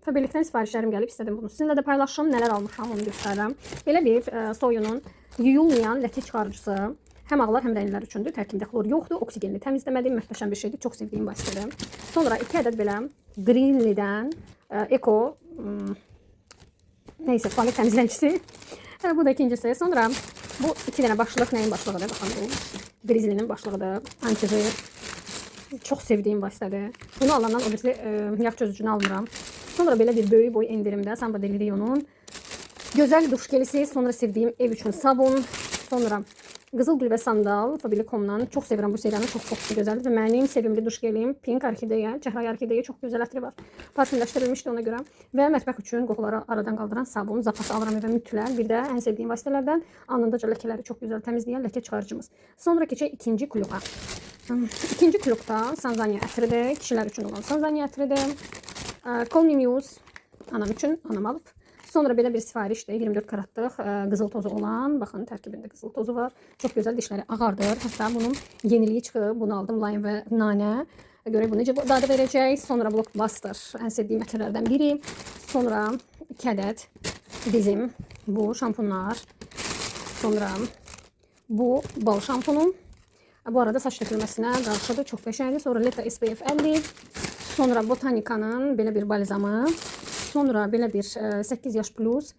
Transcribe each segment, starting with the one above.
Faberlikdən sifarişlərim gəlib, istədim bunu sizinlə də paylaşım. Nələr almışam onu göstərirəm. Belə bir Soyunun yuyulmayan ləkə çıxarıcısı. Həm ağlar, həm rənglər üçündür. Tərkibində xlor yoxdur. Oksigenli təmizləmədir. Möhtəşəm bir şeydir. Çox sevdiyim vasitədir. Sonra 2 ədəd belə Greenli'dən Eko neyse tuvalet təmizləyicisi. Bu da ikincisi. Sonra bu 2 dənə başlıq nəyin başlığıdır? Baxın bu Grizzly'nin başlığıdır. Anti-rır. Çox sevdiyim vasitədir. Bunu alandan o birisi yağ çözücünü almıram. Sonra belə bir böyük boy endirimdə Samba Delirio'nun gözəl duş gelisi. Sonra sevdiyim ev üçün sabun. Sonra Qızıl Gül və Sandal Faberlic.com-dan çox sevirəm bu seriyanı. Çox gözəldir və mənim sevimli duş gelim Pink Orkideya, Çəhrayı Orkideya çox gözəl ətri var. Parfümləşdirilmişdi ona görə. Və mətbəx üçün qoxuları aradan qaldıran sabun, zapas alıram evə mütləq. Bir də ən sevdiyim vasitələrdən anındaca ləkələri çox gözəl təmizləyən ləkə çıxarıcımız. Sonra keçək ikinci kluba. İkinci klubda Sanzania ətridir. Kişilər üçün olan Sanzania ətridir. Call Me Muse anam üçün, anam alıb. Sonra belə bir sifarişdir. 24 karatlıq qızıl tozu olan. Baxın tərkibində qızıl tozu var. Çox gözəl, dişləri ağardır. Hətta bunun yeniliyi çıxıb. Bunu aldım lime və nanə. Görək bu necə dadı verəcək. Sonra Blockbuster ən sevdiyim ətirlərdən biri. Sonra 2 ədəd bizim bu şampunlar. Sonra bu bal şampunu. Bu arada saç dökülməsinə qarşıdır. Çox qəşəngdir. Sonra Leta SPF 50. Sonra Botanica'nın belə bir balzamı. Sonra belə bir 8 yaş plus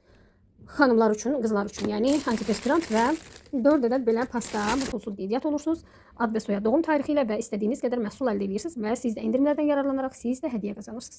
xanımlar üçün, qızlar üçün, yəni antiperspirant və 4 ədəd belə pasta, bu pulsuz qeydiyyat olursunuz. Ad və soyad doğum tarixi ilə və istədiyiniz qədər məhsul əldə edirsiniz və siz də endirimlərdən yararlanaraq siz də hədiyyə qazanırsınız.